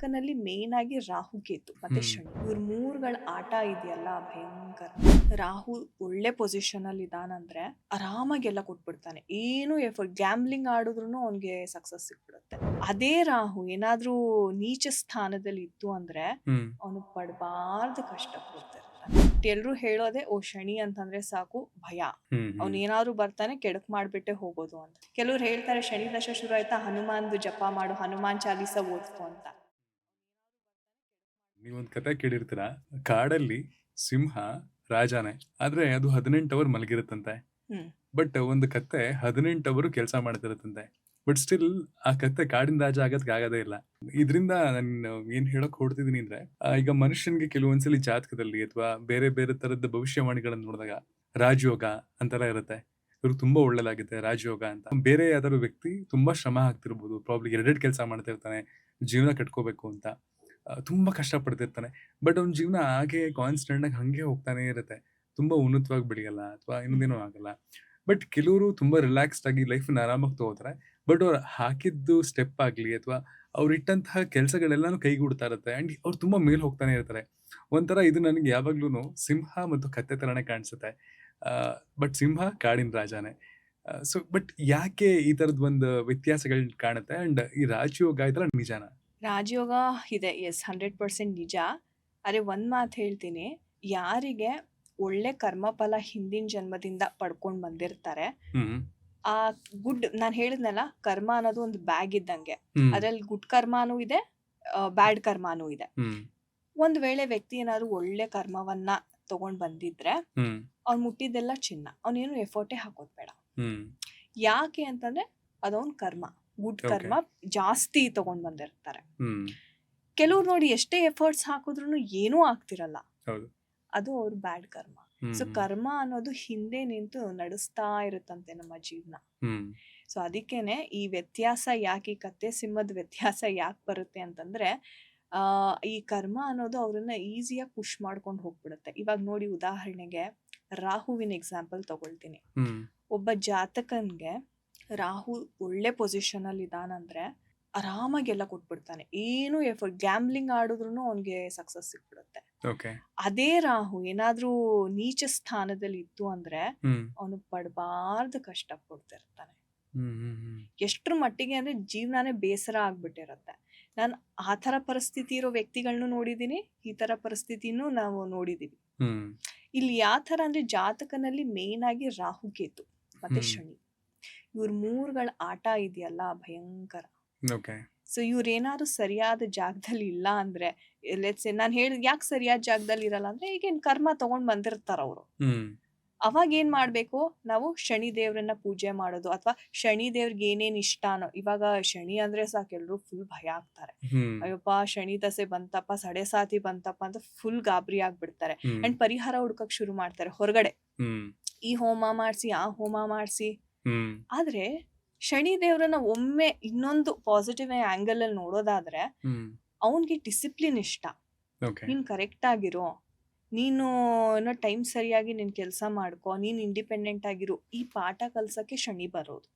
ಜಾತಕನಲ್ಲಿ main ಆಗಿ ರಾಹು ಕೇತು ಮತ್ತೆ ಶನಿ ಇವ್ರ ಮೂರ್ಗಳ ಆಟ ಇದೆಯಲ್ಲ ಭಯಂಕರ. ರಾಹು ಒಳ್ಳೆ ಪೊಸಿಷನ್ ಅಲ್ಲಿ ಇದಾನಂದ್ರೆ ಆರಾಮಾಗಿ ಎಲ್ಲ ಕೊಟ್ಬಿಡ್ತಾನೆ, ಏನು ಎಫರ್ಟ್ ಗ್ಯಾಮ್ಲಿಂಗ್ ಆಡಿದ್ರು ಅವ್ನಿಗೆ ಸಕ್ಸಸ್ ಸಿಕ್ಬಿಡುತ್ತೆ. ಅದೇ ರಾಹು ಏನಾದ್ರೂ ನೀಚ ಸ್ಥಾನದಲ್ಲಿ ಇತ್ತು ಅಂದ್ರೆ ಅವನು ಪಡಬಾರ್ದು ಕಷ್ಟ ಪಡ್ತಿರ್ತಾನೆ. ಎಲ್ರು ಹೇಳೋದೆ ಓ ಶನಿ ಅಂತಂದ್ರೆ ಸಾಕು ಭಯ, ಅವ್ನ ಏನಾದ್ರು ಬರ್ತಾನೆ ಕೆಡಕ್ ಮಾಡ್ಬಿಟ್ಟೆ ಹೋಗೋದು ಅಂತ. ಕೆಲವ್ರು ಹೇಳ್ತಾರೆ ಶನಿ ದಶ ಶುರು ಆಯ್ತಾ ಹನುಮಾನ್ದು ಜಪ ಮಾಡು, ಹನುಮಾನ್ ಚಾಲೀಸ ಓದ್ತು ಅಂತ. ನೀವೊಂದ್ ಕತೆ ಕೇಳಿರ್ತೀರ, ಕಾಡಲ್ಲಿ ಸಿಂಹ ರಾಜಾನೆ, ಆದ್ರೆ ಅದು 18 ಅವರ್ ಮಲಗಿರುತ್ತಂತೆ. ಬಟ್ ಒಂದು ಕತ್ತೆ 18 ಅವರು ಕೆಲಸ ಮಾಡ್ತಿರುತ್ತಂತೆ. ಬಟ್ ಸ್ಟಿಲ್ ಆ ಕತ್ತೆ ಕಾಡಿನ ರಾಜ ಆಗದಕ್ಕೆ ಆಗದೇ ಇಲ್ಲ. ಇದರಿಂದ ನಾನು ಏನ್ ಹೇಳಕ್ ಹೊಡ್ತಿದೀನಿ ಅಂದ್ರೆ, ಈಗ ಮನುಷ್ಯನ್ಗೆ ಕೆಲವೊಂದ್ಸಲಿ ಜಾತಕದಲ್ಲಿ ಅಥವಾ ಬೇರೆ ಬೇರೆ ತರದ ಭವಿಷ್ಯವಾಣಿಗಳನ್ನ ನೋಡಿದಾಗ ರಾಜಯೋಗ ಅಂತೆಲ್ಲ ಇರುತ್ತೆ. ಇವ್ರಿಗೆ ತುಂಬಾ ಒಳ್ಳೇದಾಗುತ್ತೆ ರಾಜಯೋಗ ಅಂತ. ಬೇರೆ ಯಾವ್ದಾದ್ರು ವ್ಯಕ್ತಿ ತುಂಬಾ ಶ್ರಮ ಆಗ್ತಿರ್ಬೋದು, ಪ್ರಾಬ್ಲಿ ಎರಡೆರಡು ಕೆಲಸ ಮಾಡ್ತಿರ್ತಾನೆ ಜೀವನ ಕಟ್ಕೋಬೇಕು ಅಂತ, ತುಂಬಾ ಕಷ್ಟ ಪಡ್ತಿರ್ತಾನೆ. ಬಟ್ ಅವ್ನ ಜೀವನ ಹಾಗೆ ಕಾನ್ಸ್ಟೆಂಟ್ ಆಗಿ ಹಂಗೆ ಹೋಗ್ತಾನೆ ಇರುತ್ತೆ, ತುಂಬಾ ಉನ್ನತವಾಗಿ ಬೆಳೆಯಲ್ಲ ಅಥವಾ ಇನ್ನೊಂದೇನೋ ಆಗಲ್ಲ. ಬಟ್ ಕೆಲವರು ತುಂಬಾ ರಿಲ್ಯಾಕ್ಸ್ಡ್ ಆಗಿ ಲೈಫ್ನ ಆರಾಮಾಗಿ ತಗೋತಾರೆ. ಬಟ್ ಅವ್ರು ಹಾಕಿದ್ದು ಸ್ಟೆಪ್ ಆಗ್ಲಿ ಅಥವಾ ಅವ್ರು ಇಟ್ಟಂತಹ ಕೆಲಸಗಳೆಲ್ಲಾನು ಕೈಗೂಡ್ತಾ ಇರುತ್ತೆ ಅಂಡ್ ಅವ್ರು ತುಂಬಾ ಮೇಲ್ ಹೋಗ್ತಾನೆ ಇರ್ತಾರೆ. ಒಂಥರ ಇದು ನನಗೆ ಯಾವಾಗ್ಲೂ ಸಿಂಹ ಮತ್ತು ಕತ್ತೆ ತರಾನೇ ಕಾಣಿಸುತ್ತೆ. ಬಟ್ ಸಿಂಹ ಕಾಡಿನ ರಾಜಾನೆ. ಸೊ ಬಟ್ ಯಾಕೆ ಈ ತರದ್ ಒಂದು ವ್ಯತ್ಯಾಸಗಳು ಕಾಣುತ್ತೆ ಅಂಡ್ ಈ ರಾಜಯೋಗ ಇದೆಲ್ಲ ನಿಜಾನ? ರಾಜಯೋಗ ಇದೆ, ಎಸ್ 100% ನಿಜ. ಅರೆ ಒಂದ್ ಮಾತು ಹೇಳ್ತೀನಿ, ಯಾರಿಗೆ ಒಳ್ಳೆ ಕರ್ಮಫಲ ಹಿಂದಿನ ಜನ್ಮದಿಂದ ಪಡ್ಕೊಂಡ್ ಬಂದಿರ್ತಾರೆ, ಆ ಗುಡ್, ನಾನು ಹೇಳಿದ್ನಲ್ಲ ಕರ್ಮ ಅನ್ನೋದು ಒಂದು ಬ್ಯಾಗ್ ಇದ್ದಂಗೆ, ಅದ್ರಲ್ಲಿ ಗುಡ್ ಕರ್ಮಾನು ಇದೆ, ಬ್ಯಾಡ್ ಕರ್ಮಾನು ಇದೆ. ಒಂದ್ ವೇಳೆ ವ್ಯಕ್ತಿ ಏನಾದ್ರು ಒಳ್ಳೆ ಕರ್ಮವನ್ನ ತಗೊಂಡ್ ಬಂದಿದ್ರೆ ಅವ್ನ್ ಮುಟ್ಟಿದ್ದೆಲ್ಲ ಚಿನ್ನ, ಅವನೇನು ಎಫರ್ಟೇ ಹಾಕೋದ್ ಬೇಡ. ಯಾಕೆ ಅಂತಂದ್ರೆ ಅದವನ್ ಕರ್ಮ, ಗುಡ್ ಕರ್ಮ ಜಾಸ್ತಿ ತಗೊಂಡ್ ಬಂದಿರ್ತಾರೆ. ಕೆಲವ್ರು ನೋಡಿ ಎಷ್ಟೇ ಎಫರ್ಟ್ಸ್ ಹಾಕಿದ್ರು ಏನೂ ಆಗ್ತಿರಲ್ಲ, ಅದು ಅವ್ರ ಬ್ಯಾಡ್ ಕರ್ಮ. ಸೊ ಕರ್ಮ ಅನ್ನೋದು ಹಿಂದೆ ನಿಂತು ನಡೆಸ್ತಾ ಇರುತ್ತಂತೆ ನಮ್ಮ ಜೀವನ. ಸೊ ಅದಕ್ಕೇನೆ ಈ ವ್ಯತ್ಯಾಸ ಯಾಕೆ, ಈ ಕತ್ತೆ ಸಿಂಹದ ವ್ಯತ್ಯಾಸ ಯಾಕೆ ಬರುತ್ತೆ ಅಂತಂದ್ರೆ, ಈ ಕರ್ಮ ಅನ್ನೋದು ಅವ್ರನ್ನ ಈಸಿಯಾಗಿ ಪುಷ್ ಮಾಡ್ಕೊಂಡು ಹೋಗ್ಬಿಡುತ್ತೆ. ಇವಾಗ ನೋಡಿ, ಉದಾಹರಣೆಗೆ ರಾಹುವಿನ ಎಕ್ಸಾಂಪಲ್ ತಗೊಳ್ತೀನಿ. ಒಬ್ಬ ಜಾತಕನ್ಗೆ ರಾಹು ಒಳ್ಳೆ ಪೊಸಿಷನ್ ಅಲ್ಲಿ ಇದಾನಂದ್ರೆ ಆರಾಮಾಗಿ ಎಲ್ಲ ಕೊಟ್ಬಿಡ್ತಾನೆ, ಏನು ಎಫರ್ಟ್ ಗ್ಯಾಮ್ಲಿಂಗ್ ಆಡಿದ್ರು ಅವ್ನಿಗೆ ಸಕ್ಸಸ್ ಸಿಕ್ಬಿಡುತ್ತೆ. ಅದೇ ರಾಹು ಏನಾದ್ರೂ ನೀಚ ಸ್ಥಾನದಲ್ಲಿ ಇತ್ತು ಅಂದ್ರೆ ಅವನು ಪಡಬಾರ್ದು ಕಷ್ಟ ಪಡ್ತಿರ್ತಾನೆ. ಎಷ್ಟ್ರ ಮಟ್ಟಿಗೆ ಅಂದ್ರೆ ಜೀವನಾನೇ ಬೇಸರ ಆಗ್ಬಿಟ್ಟಿರತ್ತೆ. ನಾನು ಆ ತರ ಪರಿಸ್ಥಿತಿ ಇರೋ ವ್ಯಕ್ತಿಗಳನ್ನೂ ನೋಡಿದೀನಿ, ಈ ತರ ಪರಿಸ್ಥಿತಿನೂ ನಾವು ನೋಡಿದೀವಿ. ಇಲ್ಲಿ ಯಾವ ತರ ಅಂದ್ರೆ ಜಾತಕನಲ್ಲಿ ಮೇನ್ ಆಗಿ ರಾಹು ಕೇತು ಮತ್ತೆ ಶನಿ ಇವ್ರ ಮೂರ್ಗಳ ಆಟ ಇದೆಯಲ್ಲ ಭಯಂಕರ. ಸೊ ಇವ್ರೇನಾದ್ರು ಸರಿಯಾದ ಜಾಗದಲ್ಲಿ ಇಲ್ಲ ಅಂದ್ರೆ, ನಾನು ಹೇಳಿದ್ ಯಾಕೆ ಸರಿಯಾದ ಜಾಗದಲ್ಲಿ ಇರಲ್ಲ ಅಂದ್ರೆ, ಈಗೇನ್ ಕರ್ಮ ತಗೊಂಡ್ ಬಂದಿರ್ತಾರ ಅವರು, ಅವಾಗ ಏನ್ ಮಾಡ್ಬೇಕು ನಾವು, ಶನಿ ದೇವ್ರನ್ನ ಪೂಜೆ ಮಾಡೋದು, ಅಥವಾ ಶನಿ ದೇವ್ರಿಗೆ ಏನೇನ್ ಇಷ್ಟಾನೋ. ಇವಾಗ ಶನಿ ಅಂದ್ರೆ ಸಾಕು ಎಲ್ರು ಫುಲ್ ಭಯ ಆಗ್ತಾರೆ, ಅಯ್ಯಪ್ಪ ಶನಿ ದಸೆ ಬಂತಪ್ಪ, ಸಡೆ ಸಾತಿ ಬಂತಪ್ಪ ಅಂತ ಫುಲ್ ಗಾಬರಿ ಆಗ್ಬಿಡ್ತಾರೆ. ಅಂಡ್ ಪರಿಹಾರ ಹುಡ್ಕಕ್ ಶುರು ಮಾಡ್ತಾರೆ ಹೊರಗಡೆ, ಈ ಹೋಮ ಮಾಡ್ಸಿ ಆ ಹೋಮ ಮಾಡ್ಸಿ. ಆದ್ರೆ ಶನಿ ದೇವ್ರನ್ನ ಒಮ್ಮೆ ಇನ್ನೊಂದು ಪಾಸಿಟಿವ್ ಆಂಗಲ್ ಅಲ್ಲಿ ನೋಡೋದಾದ್ರೆ, ಅವನ್ಗೆ ಡಿಸಿಪ್ಲಿನ್ ಇಷ್ಟ. ನೀನ್ ಕರೆಕ್ಟ್ ಆಗಿರೋ, ನೀನು ಏನೋ ಟೈಮ್ ಸರಿಯಾಗಿ ನಿನ್ ಕೆಲ್ಸ ಮಾಡ್ಕೋ, ನೀನ್ ಇಂಡಿಪೆಂಡೆಂಟ್ ಆಗಿರು, ಈ ಪಾಠ ಕಲ್ಸಕ್ಕೆ ಶನಿ ಬರೋದು.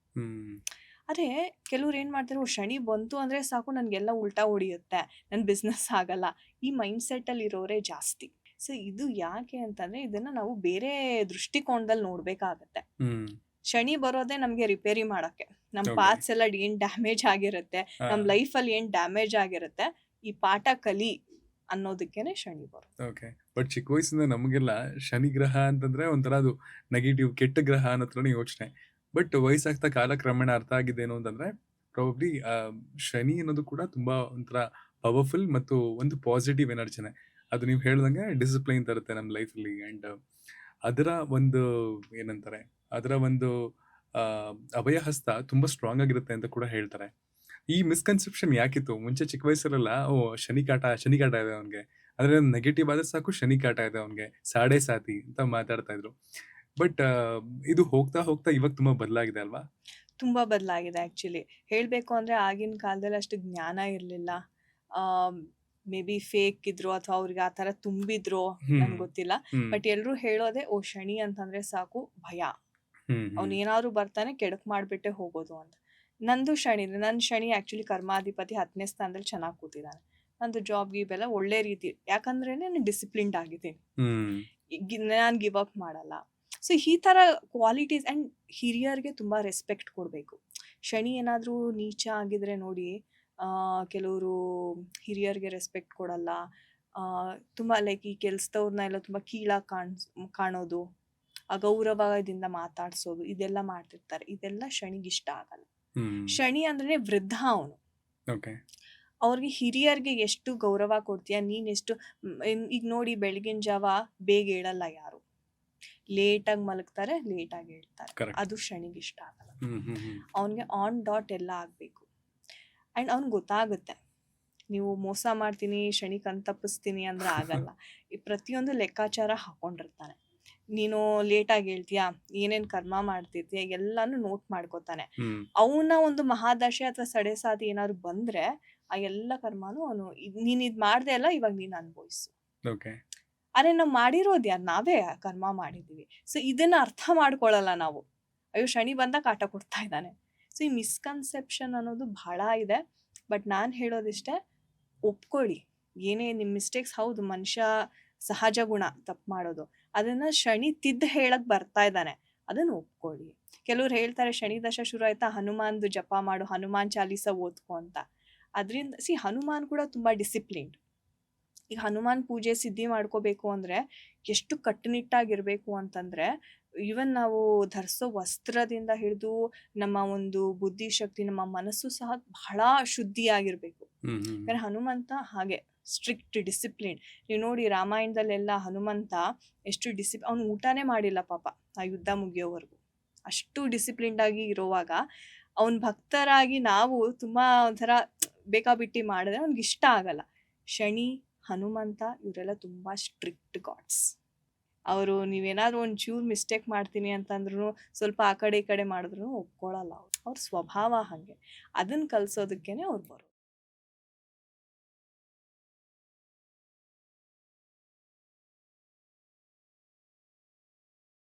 ಅದೇ ಕೆಲವ್ರು ಏನ್ ಮಾಡ್ತಾರೆ, ಶನಿ ಬಂತು ಅಂದ್ರೆ ಸಾಕು ನನ್ಗೆಲ್ಲ ಉಲ್ಟಾ ಹೊಡಿಯುತ್ತೆ, ನನ್ ಬಿಸ್ನೆಸ್ ಆಗಲ್ಲ, ಈ ಮೈಂಡ್ ಸೆಟ್ ಅಲ್ಲಿ ಇರೋರೇ ಜಾಸ್ತಿ. ಸೊ ಇದು ಯಾಕೆ ಅಂತಂದ್ರೆ, ಇದನ್ನ ನಾವು ಬೇರೆ ದೃಷ್ಟಿಕೋನದಲ್ಲಿ ನೋಡ್ಬೇಕಾಗತ್ತೆ. ಶನಿ ಬರೋದೇ ನಮ್ಗೆ ರಿಪೇರಿ ಮಾಡಕ್ಕೆ, ನಮ್ ಪಾರ್ಟ್ಸ್ ಎಲ್ಲ ಏನ್ ಡ್ಯಾಮೇಜ್ ಆಗಿರುತ್ತೆ, ನಮ್ ಲೈಫ್ ಅಲ್ಲಿ ಏನ್ ಡ್ಯಾಮೇಜ್ ಆಗಿರುತ್ತೆ, ಈ ಪಾಠ ಕಲಿ ಅನ್ನೋದಕ್ಕೇನೆ ಶನಿ ಬರೋದು. ಬಟ್ ಚಿಕ್ಕ ವಯಸ್ಸಿಂದ ನಮಗೆಲ್ಲ ಶನಿ ಗ್ರಹ ಅಂತಂದ್ರೆ ಒಂಥರ ಅದು ನೆಗೆಟಿವ್, ಕೆಟ್ಟ ಗ್ರಹ ಅನ್ನೋ ಯೋಚನೆ. ಬಟ್ ವಯಸ್ಸಾಗ್ತಾ ಕಾಲಕ್ರಮೇಣ ಅರ್ಥ ಆಗಿದ್ದೇನು ಅಂತಂದ್ರೆ, ಪ್ರಾಬಬ್ಲಿ ಶನಿ ಅನ್ನೋದು ಕೂಡ ತುಂಬಾ ಒಂಥರ ಪವರ್ಫುಲ್ ಮತ್ತು ಒಂದು ಪಾಸಿಟಿವ್ ಎನರ್ಜಿನೇ. ಅದು ನೀವು ಹೇಳ್ದಂಗೆ ಡಿಸಿಪ್ಲೈನ್ ತರುತ್ತೆ ನಮ್ಮ ಲೈಫಲ್ಲಿ. ಅಂಡ್ ಅದರ ಒಂದು ಏನಂತಾರೆ, ಅದರ ಒಂದು ಅಭಯಹಸ್ತ ತುಂಬಾ ಸ್ಟ್ರಾಂಗ್ ಆಗಿರುತ್ತೆ ಅಂತ ಕೂಡ ಹೇಳ್ತಾರೆ. ಈ ಮಿಸ್ಕನ್ಸೆಪ್ಷನ್ ಯಾಕಿತ್ತು ಮುಂಚೆ ಚಿಕ್ಕ ವಯಸ್ಸಲ್ಲೆಲ್ಲ, ಶನಿ ಕಾಟ ಇದೆ ಅವನ್ಗೆ, ಆದ್ರೆ ನೆಗೆಟಿವ್ ಆದ್ರೆ ಸಾಕು ಶನಿ ಕಾಟ ಇದೆ ಅವನ್ಗೆ, ಸಾಡೆ ಸಾತಿ ಅಂತ ಮಾತಾಡ್ತಾ ಇದ್ರು. ಬಟ್ ಇದು ಹೋಗ್ತಾ ಹೋಗ್ತಾ ಇವಾಗ ತುಂಬಾ ಬದಲಾಗಿದೆ ಅಲ್ವಾ? ತುಂಬಾ ಬದಲಾಗಿದೆ ಆಕ್ಚುಲಿ. ಹೇಳ್ಬೇಕು ಅಂದ್ರೆ ಆಗಿನ ಕಾಲದಲ್ಲಿ ಅಷ್ಟು ಜ್ಞಾನ ಇರ್ಲಿಲ್ಲ, ಮೇ ಬಿ ಫೇಕ್ ಇದ್ರು ಅಥವಾ ಅವ್ರಿಗೆ ಆ ತರ ತುಂಬಿದ್ರು, ನನ್ಗೆ ಗೊತ್ತಿಲ್ಲ. ಬಟ್ ಎಲ್ರು ಹೇಳೋದೆ ಓ ಶನಿ ಅಂತಂದ್ರೆ ಸಾಕು ಭಯ, ಅವ್ನ್ ಏನಾದ್ರು ಬರ್ತಾನೆ ಕೆಡಕ್ ಮಾಡ್ಬಿಟ್ಟೆ ಹೋಗೋದು ಅಂತ. ನಂದು ಶನಿ, ನನ್ ಶನಿ ಆಕ್ಚುಲಿ ಕರ್ಮಾಧಿಪತಿ 10ನೇ ಸ್ಥಾನದಲ್ಲಿ ಚೆನ್ನಾಗಿ ಕೂತಿದ್ದಾನೆ. ನಂದು ಜಾಬ್ ಗೀಬೆಲ್ಲ ಒಳ್ಳೆ ರೀತಿ, ಯಾಕಂದ್ರೆ ನಾನು ಡಿಸಿಪ್ಲಿನ್ಡ್ ಆಗಿದ್ದೀನಿ, ಹ್ಮ್ ನಾನು ಗಿವ್ ಅಪ್ ಮಾಡಲ್ಲ. ಸೊ ಈ ಥರ ಕ್ವಾಲಿಟೀಸ್ ಆ್ಯಂಡ್ ಹಿರಿಯರಿಗೆ ತುಂಬ ರೆಸ್ಪೆಕ್ಟ್ ಕೊಡಬೇಕು. ಶನಿ ಏನಾದರೂ ನೀಚ ಆಗಿದ್ರೆ ನೋಡಿ, ಕೆಲವರು ಹಿರಿಯರಿಗೆ ರೆಸ್ಪೆಕ್ಟ್ ಕೊಡಲ್ಲ, ತುಂಬ ಲೈಕ್ ಈ ಕೆಲಸದವ್ರನ್ನ ಎಲ್ಲ ತುಂಬ ಕೀಳಾಗಿ ಕಾಣೋದು, ಅಗೌರವದಿಂದ ಮಾತಾಡ್ಸೋದು, ಇದೆಲ್ಲ ಮಾಡ್ತಿರ್ತಾರೆ. ಇದೆಲ್ಲ ಶನಿಗೆ ಇಷ್ಟ ಆಗಲ್ಲ. ಹ್ಮ್ ಶನಿ ಅಂದ್ರೆ ವೃದ್ಧ ಅವನು. ಓಕೆ ಅವ್ರಿಗೆ ಹಿರಿಯರಿಗೆ ಎಷ್ಟು ಗೌರವ ಕೊಡ್ತೀಯ ನೀನ್, ಎಷ್ಟು ಈಗ ನೋಡಿ ಬೆಳಗಿನ ಜಾವ ಬೇಗ ಹೇಳಲ್ಲ ಯಾರು, ಲೇಟಾಗಿ ಮಲಗ್ತಾರೆ, ಲೇಟಾಗಿ ಹೇಳ್ತಾರೆ. ಕರೆಕ್ಟ್. ಅದು ಶನಿಗೆ ಇಷ್ಟ ಆಗಲ್ಲ. ಹ್ಮ್ ಅವನಿಗೆ ಆನ್ ಡಾಟ್ ಎಲ್ಲ ಆಗಬೇಕು. ಆ್ಯಂಡ್ ಅವ್ನಿಗೆ ಗೊತ್ತಾಗುತ್ತೆ, ನೀವು ಮೋಸ ಮಾಡ್ತೀನಿ, ಶನಿ ಕಣ್ ತಪ್ಪಿಸ್ತೀನಿ ಅಂದ್ರೆ ಆಗಲ್ಲ. ಈ ಪ್ರತಿಯೊಂದು ಲೆಕ್ಕಾಚಾರ ಹಾಕೊಂಡಿರ್ತಾನೆ. ನೀನು ಲೇಟಾಗಿ ಹೇಳ್ತೀಯಾ, ಏನೇನು ಕರ್ಮ ಮಾಡ್ತಿರ್ತೀಯ, ಎಲ್ಲಾನು ನೋಟ್ ಮಾಡ್ಕೋತಾನೆ. ಹ್ಮ್ ಅವನ ಒಂದು ಮಹಾದಶೆ ಅಥವಾ ಸಡೆ ಸಾತಿ ಏನಾದ್ರು ಬಂದ್ರೆ ಆ ಎಲ್ಲ ಕರ್ಮನು ಅವನು, ನೀನ್ ಇದ್ ಮಾಡ್ದೆ ಅಲ್ಲ, ಇವಾಗ ನೀನ್ ಅನ್ಭವಿಸು. ಓಕೆ ಅರೆ ನಾವ್ ಮಾಡಿರೋದು ಯಾರು, ನಾವೇ ಕರ್ಮ ಮಾಡಿದೀವಿ. ಸೊ ಇದನ್ನ ಅರ್ಥ ಮಾಡ್ಕೊಳಲ್ಲ ನಾವು. ಅಯ್ಯೋ ಶನಿ ಬಂದಾಗ ಕಾಟ ಕೊಡ್ತಾ ಇದ್ದಾನೆ. ಸೊ ಈ ಮಿಸ್ಕನ್ಸೆಪ್ಷನ್ ಅನ್ನೋದು ಬಹಳ ಇದೆ. ಬಟ್ ನಾನ್ ಹೇಳೋದಿಷ್ಟೇ, ಒಪ್ಕೊಳ್ಳಿ, ಏನೇ ನಿಮ್ ಮಿಸ್ಟೇಕ್ಸ್ ಹೌದು, ಮನುಷ್ಯ ಸಹಜ ಗುಣ ತಪ್ಪು ಮಾಡೋದು, ಅದನ್ನ ಶನಿ ತಿದ್ದು ಹೇಳಕ್ ಬರ್ತಾ ಇದ್ದಾನೆ, ಅದನ್ನ ಒಪ್ಕೊಳ್ಳಿ. ಕೆಲವ್ರು ಹೇಳ್ತಾರೆ ಶನಿ ದಶ ಶುರು ಆಯ್ತಾ ಹನುಮಾನ್ದು ಜಪ ಮಾಡು, ಹನುಮಾನ್ ಚಾಲೀಸ ಓದ್ಕೊ ಅಂತ. ಅದರಿಂದ ಹನುಮಾನ್ ಕೂಡ ತುಂಬಾ ಡಿಸಿಪ್ಲಿನ್ಡ್. ಈಗ ಹನುಮಾನ್ ಪೂಜೆ ಸಿದ್ಧಿ ಮಾಡ್ಕೋಬೇಕು ಅಂದ್ರೆ ಎಷ್ಟು ಕಟ್ಟುನಿಟ್ಟಾಗಿರ್ಬೇಕು ಅಂತಂದ್ರೆ, ಈವನ್ ನಾವು ಧರಿಸೋ ವಸ್ತ್ರದಿಂದ ಹಿಡಿದು ನಮ್ಮ ಒಂದು ಬುದ್ಧಿಶಕ್ತಿ, ನಮ್ಮ ಮನಸ್ಸು ಸಹ ಬಹಳ ಶುದ್ಧಿಯಾಗಿರ್ಬೇಕು. ಯಾಕಂದ್ರೆ ಹನುಮಂತ ಹಾಗೆ ಸ್ಟ್ರಿಕ್ಟ್ ಡಿಸಿಪ್ಲಿನ್. ನೀವು ನೋಡಿ ರಾಮಾಯಣದಲ್ಲೆಲ್ಲ ಹನುಮಂತ ಎಷ್ಟು ಅವ್ನು ಊಟನೇ ಮಾಡಿಲ್ಲ ಪಾಪ ಆ ಯುದ್ಧ ಮುಗಿಯೋವರೆಗೂ. ಅಷ್ಟು ಡಿಸಿಪ್ಲಿನ್ಡ್ ಆಗಿ ಇರುವಾಗ ಅವನ್ ಭಕ್ತರಾಗಿ ನಾವು ತುಂಬಾ ಒಂಥರ ಬೇಕಾಬಿಟ್ಟಿ ಮಾಡಿದ್ರೆ ಅವ್ನಿಗೆ ಇಷ್ಟ ಆಗಲ್ಲ. ಶನಿ, ಹನುಮಂತ ಇವರೆಲ್ಲ ತುಂಬಾ ಸ್ಟ್ರಿಕ್ಟ್ ಗಾಡ್ಸ್. ಅವರು ನೀವೇನಾದ್ರೂ ಒಂಚೂರು ಮಿಸ್ಟೇಕ್ ಮಾಡ್ತೀನಿ ಅಂತಂದ್ರು, ಸ್ವಲ್ಪ ಆ ಕಡೆ ಈ ಕಡೆ ಮಾಡಿದ್ರು ಒಪ್ಕೊಳ್ಳಲ್ಲ. ಅವ್ರ ಸ್ವಭಾವ ಹಾಗೆ. ಅದನ್ನ ಕಲ್ಸೋದಕ್ಕೇನೆ ಅವ್ರು ಬರೋದು.